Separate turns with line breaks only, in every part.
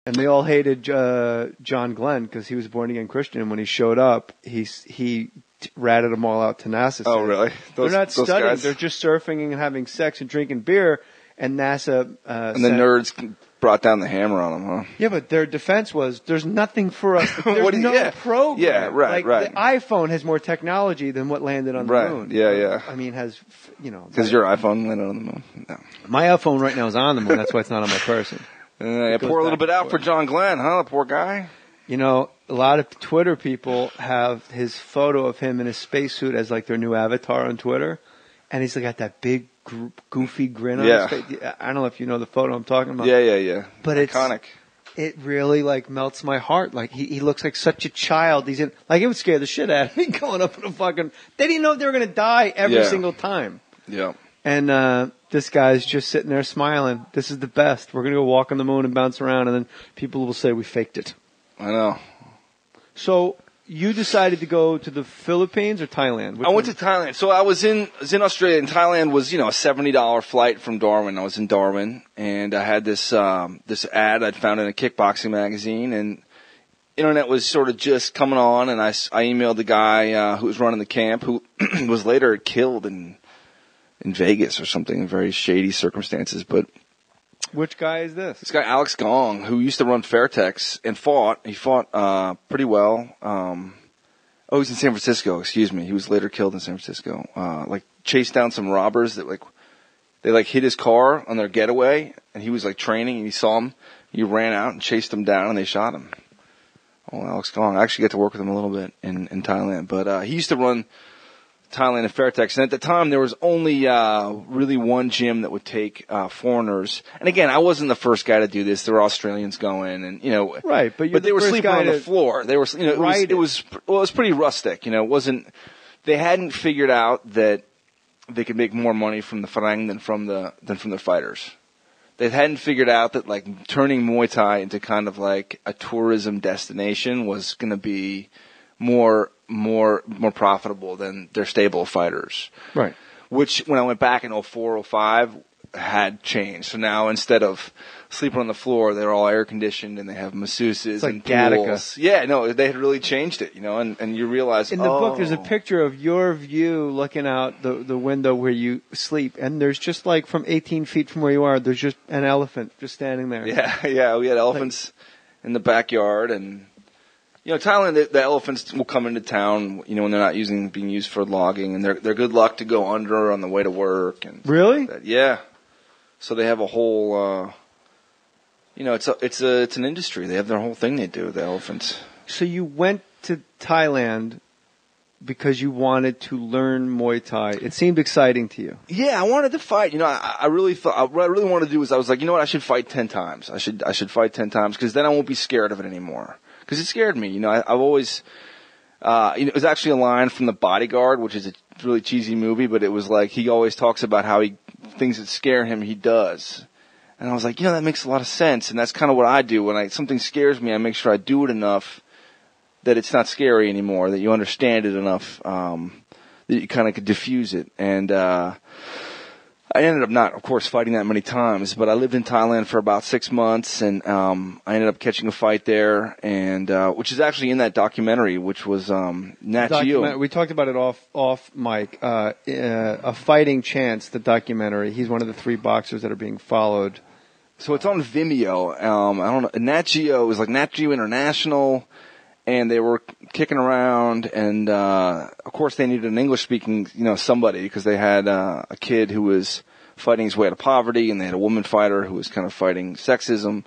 And they all hated John Glenn because he was a born-again Christian. And when he showed up, he ratted them all out to NASA.
Oh, really?
They're not studying.
Guys?
They're just surfing and having sex and drinking beer. And NASA...
and the nerds brought down the hammer on them, huh?
Yeah, but their defense was, there's nothing for us. There's no program.
Yeah, right.
The iPhone has more technology than what landed on the moon.
Yeah.
I mean, has,
Because your iPhone landed on the moon. No.
My iPhone right now is on the moon. That's why it's not on my person.
Pour a little bit out for John Glenn, huh? The poor guy.
A lot of Twitter people have his photo of him in his spacesuit as like their new avatar on Twitter. And he's got that big, goofy grin on his face. I don't know if you know the photo I'm talking about.
Yeah.
But
iconic.
It really melts my heart. Like he looks like such a child. He's in it would scare the shit out of me going up in a fucking. They didn't know they were going to die every single time.
Yeah.
And this guy's just sitting there smiling. This is the best. We're going to go walk on the moon and bounce around, and then people will say we faked it.
I know.
So you decided to go to the Philippines or Thailand?
I went to Thailand. So I was in Australia, and Thailand was, a $70 flight from Darwin. I was in Darwin, and I had this ad I'd found in a kickboxing magazine, and internet was sort of just coming on, and I emailed the guy who was running the camp, who was later killed in Vegas or something in very shady circumstances. But
which guy is this?
This guy Alex Gong, who used to run Fairtex and fought. He fought pretty well. He's in San Francisco. Excuse me. He was later killed in San Francisco. Chased down some robbers that they hit his car on their getaway, and he was training, and he saw him. He ran out and chased them down, and they shot him. Oh, Alex Gong. I actually got to work with him a little bit in Thailand, but he used to run Thailand and Fairtex, and at the time there was only really one gym that would take foreigners. And again, I wasn't the first guy to do this. There were Australians going, and
right, but
they were sleeping on the floor. They were, it was pretty rustic. It wasn't. They hadn't figured out that they could make more money from the farang than from the fighters. They hadn't figured out that turning Muay Thai into kind of a tourism destination was going to be more profitable than their stable of fighters.
Right.
Which, when I went back in 04, 05, had changed. So now, instead of sleeping on the floor, they're all air conditioned and they have masseuses and pools. Yeah, no, they had really changed it, and you realize,
in the book, there's a picture of your view looking out the window where you sleep, and there's just from 18 feet from where you are, there's just an elephant just standing there.
Yeah, we had elephants in the backyard, and Thailand, the elephants will come into town, when they're not being used for logging, and they're good luck to go under on the way to work. And
really?
Yeah. So they have a whole, it's an industry. They have their whole thing they do, the elephants.
So you went to Thailand because you wanted to learn Muay Thai. It seemed exciting to you.
Yeah, I wanted to fight. I really thought, what I really wanted to do was, I was like, I should fight 10 times. I should fight 10 times, because then I won't be scared of it anymore. Because it scared me. I've always, it was actually a line from The Bodyguard, which is a really cheesy movie, but it was he always talks about how things that scare him, he does. And I was like, that makes a lot of sense. And that's kind of what I do. When something scares me, I make sure I do it enough that it's not scary anymore, that you understand it enough, that you kind of could diffuse it. And, I ended up not, of course, fighting that many times, but I lived in Thailand for about 6 months, and I ended up catching a fight there, and which is actually in that documentary, which was Nat Geo.
We talked about it off mic. A Fighting Chance, the documentary. He's one of the 3 boxers that are being followed.
So it's on Vimeo. I don't know. Nat Geo is Nat Geo International, and they were kicking around, and of course they needed an English-speaking, somebody, because they had a kid who was fighting his way out of poverty, and they had a woman fighter who was kind of fighting sexism,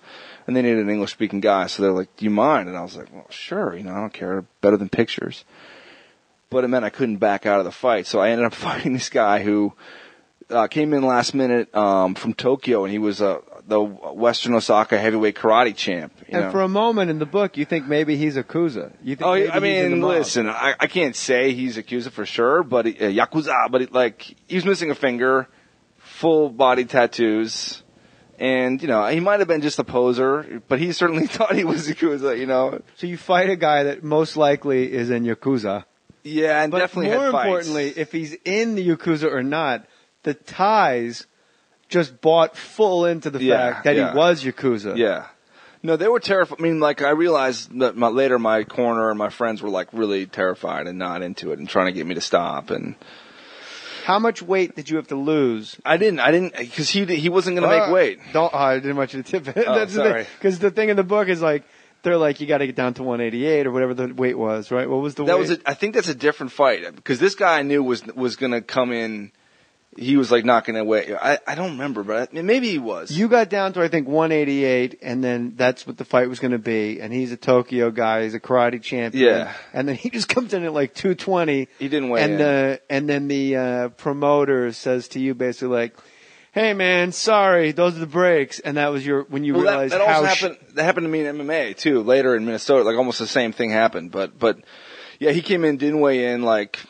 and they needed an English-speaking guy. So they're like, "Do you mind?" And I was like, "Well, sure, I don't care. Better than pictures." But it meant I couldn't back out of the fight, so I ended up fighting this guy who came in last minute from Tokyo, and he was the Western Osaka heavyweight karate champ.
And for a moment in the book, you think maybe he's a Yakuza. You think
listen, I can't say he's a Yakuza for sure, but Yakuza, but he was missing a finger, full body tattoos, and he might have been just a poser, but he certainly thought he was Yakuza.
So you fight a guy that most likely is in Yakuza.
Yeah, and
but
definitely had fights.
More importantly, if he's in the Yakuza or not, the Thais just bought full into the fact that he was Yakuza.
Yeah. No, they were terrified. I mean, like, I realized that later my corner and my friends were, like, really terrified and not into it and trying to get me to stop. And
how much weight did you have to lose?
I didn't, because he wasn't going to make weight.
I didn't want you to tip it.
Oh,
That's
sorry.
Because the thing in the book is, like, they're like, you got to get down to 188 or whatever the weight was, right? What was the weight?
I think that's a different fight, because this guy I knew was going to come in. He was, like, not going to weigh. I don't remember, but maybe he was.
You got down to, I think, 188, and then that's what the fight was going to be. And he's a Tokyo guy. He's a karate champion.
Yeah.
And then he just comes in at, like, 220.
He didn't weigh in.
And then the promoter says to you basically, like, hey, man, sorry, those are the breaks. And that was when you realized
that
how...
happened. That happened to me in MMA, too, later in Minnesota. Like, almost the same thing happened. But yeah, he came in, didn't weigh in, like...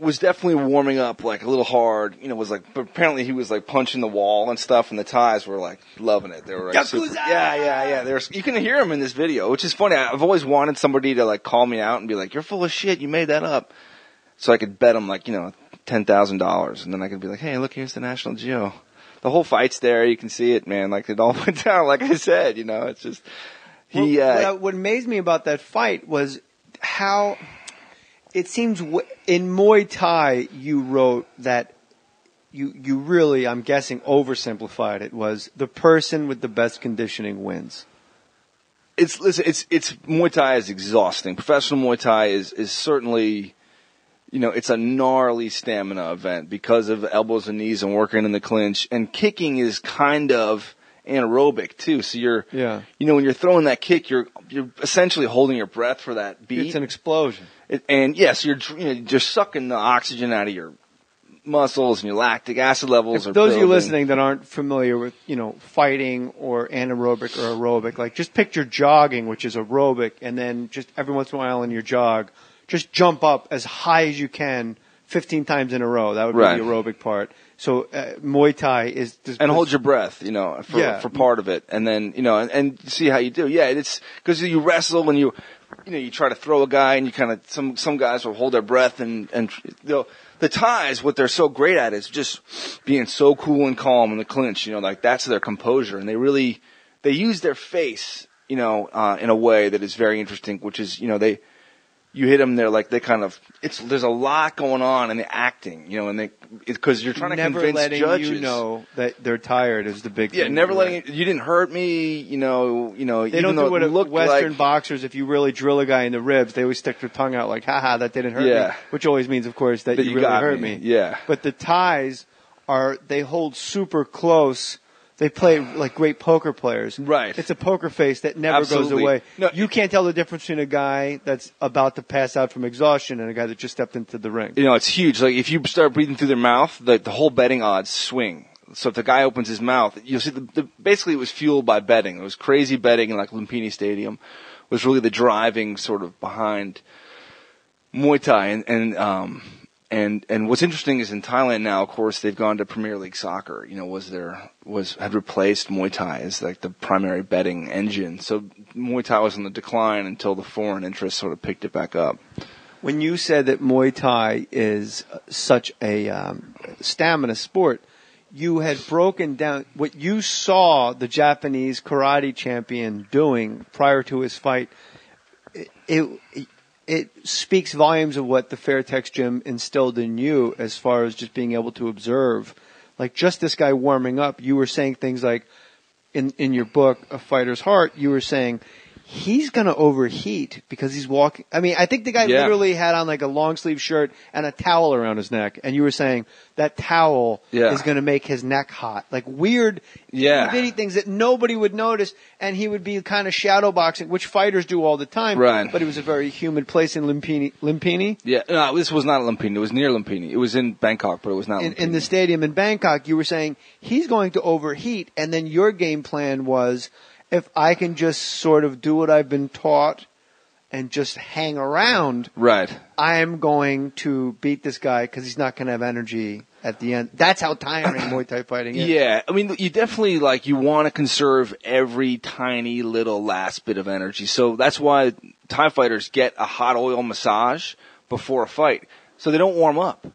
was definitely warming up, like, a little hard, was like, but apparently he was, like, punching the wall and stuff, and the Thais were, like, loving it. They were, like, super, yeah. You can hear him in this video, which is funny. I've always wanted somebody to, like, call me out and be like, you're full of shit, you made that up. So I could bet him, like, $10,000, and then I could be like, hey, look, here's the National Geo. The whole fight's there, you can see it, man, like, it all went down, like I said, it's just,
what amazed me about that fight was how... It seems in Muay Thai you wrote that you really, I'm guessing, oversimplified it. Was the person with the best conditioning wins?
It's Muay Thai is exhausting. Professional Muay Thai is certainly, it's a gnarly stamina event because of elbows and knees and working in the clinch, and kicking is kind of anaerobic too. So when you're throwing that kick, you're essentially holding your breath for that beat.
It's an explosion.
And yes, you're just sucking the oxygen out of your muscles, and your lactic acid levels are
those
building.
of you listening that aren't familiar with, fighting or anaerobic or aerobic, like just picture jogging, which is aerobic, and then just every once in a while in your jog, just jump up as high as you can 15 times in a row. That would be the aerobic part. So Muay Thai is...
And hold your breath, for part of it. And then, and see how you do. Yeah, it's because you wrestle when you try to throw a guy, and you kind of, some guys will hold their breath, and the Thais, what they're so great at is just being so cool and calm in the clinch, like that's their composure. And they use their face, in a way that is very interesting, which is, you hit them, they're like, there's a lot going on in the acting, and because you're trying to convince judges.
Never letting you know that they're tired is the big thing.
Yeah, never letting you didn't hurt me, They
don't
even
do what Western
like,
boxers, if you really drill a guy in the ribs, they always stick their tongue out like, haha, that didn't hurt me. Which always means, of course, that you really hurt me.
Yeah.
But the Thais they hold super close. They play like great poker players.
Right.
It's a poker face that never goes away. No, you can't tell the difference between a guy that's about to pass out from exhaustion and a guy that just stepped into the ring.
It's huge. Like, if you start breathing through their mouth, the whole betting odds swing. So if the guy opens his mouth, you'll see basically it was fueled by betting. It was crazy betting in, like, Lumpini Stadium was really the driving sort of behind Muay Thai. And what's interesting is in Thailand now, of course, they've gone to Premier League soccer. Had replaced Muay Thai as like the primary betting engine. So Muay Thai was on the decline until the foreign interests sort of picked it back up.
When you said that Muay Thai is such a stamina sport, you had broken down what you saw the Japanese karate champion doing prior to his fight. It speaks volumes of what the Fairtex gym instilled in you as far as just being able to observe. Like, just this guy warming up, you were saying things like, in your book, A Fighter's Heart, you were saying, he's going to overheat because he's walking. I mean, I think the guy literally had on like a long sleeve shirt and a towel around his neck. And you were saying that towel is going to make his neck hot. Like weird, bitty things that nobody would notice. And he would be kind of shadow boxing, which fighters do all the time.
Right.
But it was a very humid place in Lumpini.
Yeah. No, this was not Lumpini. It was near Lumpini. It was in Bangkok, but it was not Lumpini.
In the stadium in Bangkok, you were saying he's going to overheat. And then your game plan was, if I can just sort of do what I've been taught and just hang around,
right,
I'm going to beat this guy because he's not going to have energy at the end. That's how tiring Muay Thai fighting is.
Yeah, I mean, you definitely, you want to conserve every tiny little last bit of energy. So that's why Thai fighters get a hot oil massage before a fight, so they don't warm up.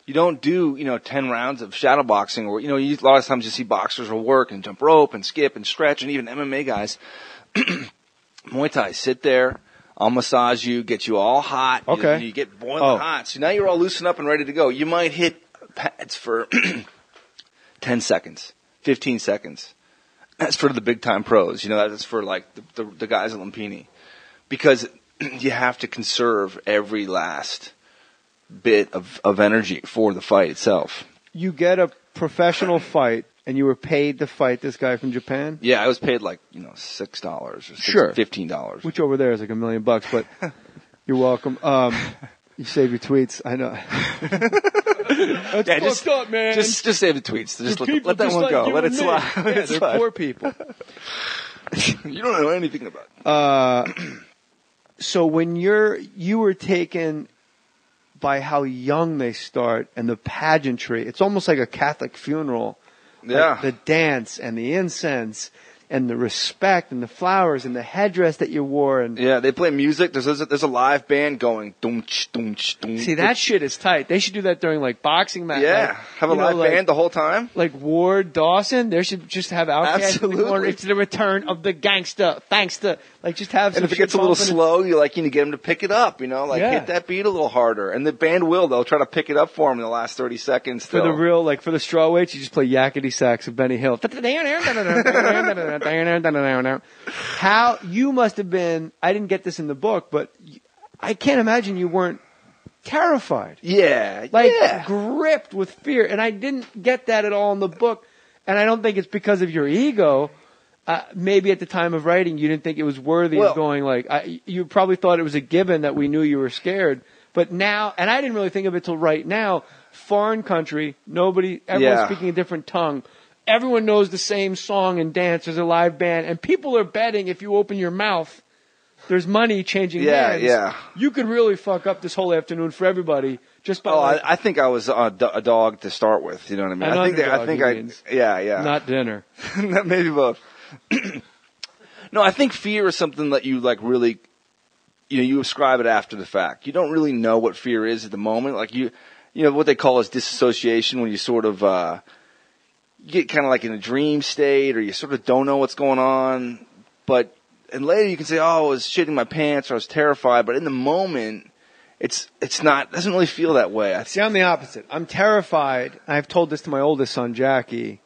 You don't do, 10 rounds of shadow boxing or, a lot of times you see boxers will work and jump rope and skip and stretch, and even MMA guys. Muay Thai, sit there, I'll massage you, get you all hot.
Okay.
You get boiling hot. So now you're all loosened up and ready to go. You might hit pads for 10 seconds, 15 seconds. That's for the big time pros. That's for like the guys at Lumpini. Because you have to conserve every last bit of energy for the fight itself.
You get a professional fight, and you were paid to fight this guy from Japan?
Yeah, I was paid like, $6 or $15.
Which over there is like $1 million, but you're welcome. You save your tweets, I know. That's fucked up, man.
Just save the tweets. Just let that one go. Let it slide.
Yeah, they're poor people.
You don't know anything about it.
So when you were taken by how young they start and the pageantry, it's almost like a Catholic funeral.
Yeah.
Like the dance and the incense and the respect and the flowers and the headdress that you wore. And
yeah, they play music. There's a live band going. Doom-ch, doom-ch, doom.
See, that shit is tight. They should do that during like boxing matches.
Yeah, have a live band the whole time.
Like Ward Dawson, they should just have Outkast.
Absolutely.
It's the return of the gangsta. Like just have some.
And if it gets a little slow, you need to get them to pick it up. Hit that beat a little harder. And the band they'll try to pick it up for them in the last 30 seconds.
For the real, for the straw weights, you just play yakety sax of Benny Hill. How you must have been, I didn't get this in the book, but I can't imagine you weren't terrified.
Yeah.
Gripped with fear. And I didn't get that at all in the book. And I don't think it's because of your ego. Maybe at the time of writing, you didn't think it was worthy of going you probably thought it was a given that we knew you were scared. But now, and I didn't really think of it till right now, foreign country, everyone's speaking a different tongue. Everyone knows the same song and dance. There's a live band. And people are betting if you open your mouth, there's money changing hands.
Yeah.
You could really fuck up this whole afternoon for everybody just by.
I think I was a dog to start with. You know what I mean? Yeah.
Not dinner.
Maybe both. No, I think fear is something that you really, you ascribe it after the fact. You don't really know what fear is at the moment. What they call is disassociation, when you sort of, you get kind of like in a dream state, or you sort of don't know what's going on. And later you can say, I was shitting my pants, or I was terrified. But in the moment, it doesn't really feel that way.
See, I'm the opposite. I'm terrified. I've told this to my oldest son, Jackie.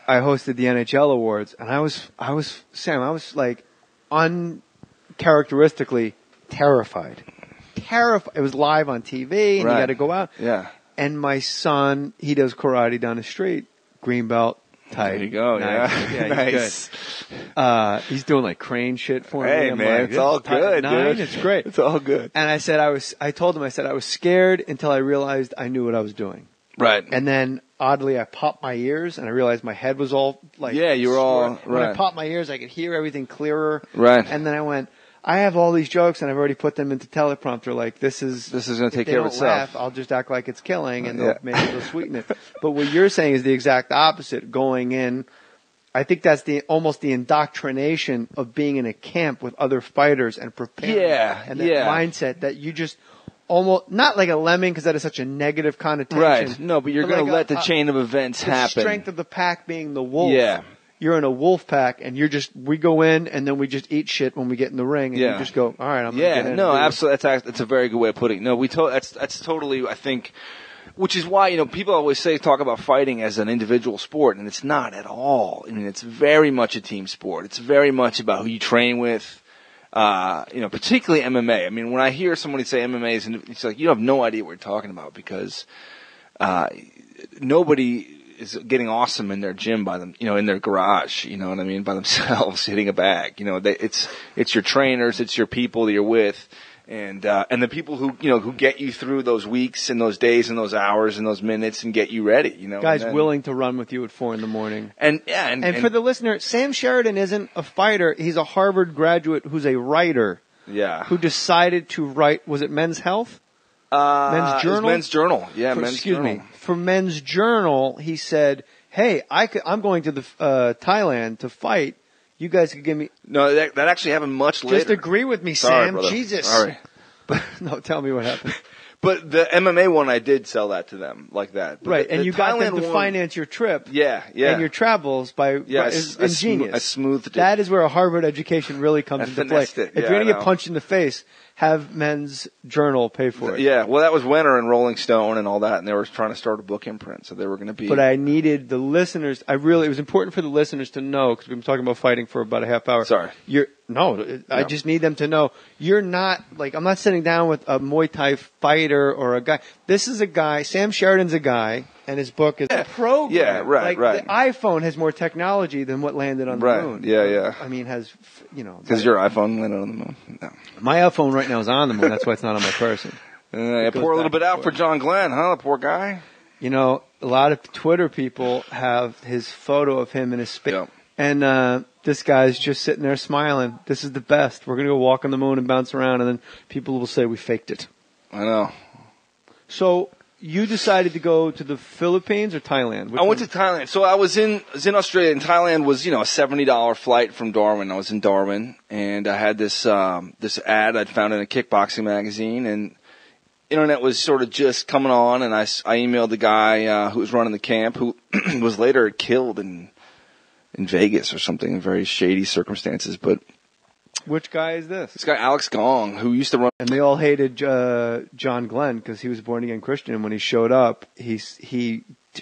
I hosted the NHL awards, and I was like uncharacteristically terrified. It was live on TV, and you got to go out.
Yeah.
And my son, he does karate down the street, green belt, tight.
There you go.
Nice.
Yeah.
Nice. He's good. He's doing like crane shit for me.
Hey,
I'm
man, it's all good, dude.
It's great.
It's all good.
And I told him, I was scared until I realized I knew what I was doing.
Right.
And then, oddly, I popped my ears, and I realized my head was all
you were all, right.
When I popped my ears, I could hear everything clearer.
Right.
And then I went, I have all these jokes, and I've already put them into teleprompter. This is
going to take care of itself.
Laugh, I'll just act like it's killing, and maybe they'll sweeten it. But what you're saying is the exact opposite. Going in, I think that's almost the indoctrination of being in a camp with other fighters and preparing.
Yeah.
And that mindset that you just almost, not like a lemming, because that is such a negative connotation.
Right. No, but you're going to let the chain of events happen.
The strength of the pack being the wolf.
Yeah.
You're in a wolf pack, and we go in, and then we just eat shit when we get in the ring, and you just go, all right, I'm going to get in.
No, absolutely. That's a very good way of putting it. No, that's totally, I think, which is why, people always talk about fighting as an individual sport, and it's not at all. I mean, it's very much a team sport. It's very much about who you train with, particularly MMA. I mean, when I hear somebody say MMA, it's like, you have no idea what you're talking about, because, nobody is getting awesome in their gym by them, in their garage, you know what I mean, by themselves, hitting a bag. It's your trainers, it's your people that you're with, and the people who get you through those weeks and those days and those hours and those minutes and get you ready,
Guys willing to run with you at 4 a.m.
And
for the listener, Sam Sheridan isn't a fighter. He's a Harvard graduate who's a writer.
Yeah.
Who decided to write, was it Men's Health? Men's Journal?
Men's Journal. Yeah, Men's Journal.
For Men's Journal, he said, hey, I'm going to the Thailand to fight. You guys could give me...
No, that actually happened much later.
Just agree with me,
Sorry,
Sam.
brother.
Jesus.
Sorry.
No, tell me what happened.
But the MMA one, I did sell that to them like that. But
right, and you got them
Thailand
to
one,
finance your trip.
Yeah.
And your travels by ingenious.
I smoothed it.
That is where a Harvard education really comes into play.
It.
If you're going to get punched in the face, have Men's Journal pay for it.
Yeah, well, that was Winter and Rolling Stone and all that, and they were trying to start a book imprint, so they were going to be.
But I needed the listeners. It was important for the listeners to know, because we've been talking about fighting for about a half hour.
Sorry.
I just need them to know you're not I'm not sitting down with a Muay Thai fighter or a guy. This is a guy. Sam Sheridan's a guy, and his book is a program.
Yeah, right.
The iPhone has more technology than what landed on the moon.
Yeah.
I mean,
Because your iPhone landed on the moon. No.
My iPhone right now is on the moon. That's why it's not on my person.
Pour a little bit out for John Glenn, huh? The poor guy.
A lot of Twitter people have his photo of him in his space.
Yeah.
And this guy's just sitting there smiling. This is the best. We're going to go walk on the moon and bounce around, and then people will say we faked it.
I know.
So you decided to go to the Philippines or Thailand?
I went to Thailand. So I was in Australia, and Thailand was, a $70 flight from Darwin. I was in Darwin, and I had this ad I'd found in a kickboxing magazine, and internet was sort of just coming on, and I emailed the guy who was running the camp, who was later killed in Vegas or something in very shady circumstances. But
which guy is this?
This guy Alex Gong, who used to run.
And they all hated John Glenn because he was a born again Christian. And when he showed up, he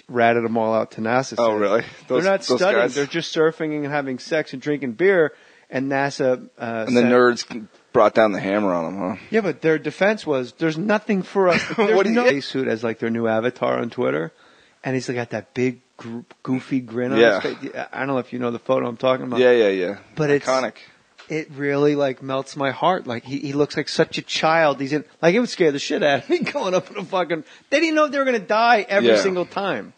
ratted them all out to NASA.
Oh, really?
They're not studying; guys? They're just surfing and having sex and drinking beer. And NASA
and the nerds brought down the hammer on them, huh?
Yeah, but their defense was, "There's nothing for us." There's no spacesuit as their new avatar on Twitter, and he's got that big goofy grin on his face. I don't know if you know the photo I'm talking about.
Yeah.
But
iconic.
It really melts my heart. He looks like such a child. It would scare the shit out of me going up in a fucking. They didn't know if they were going to die every single time.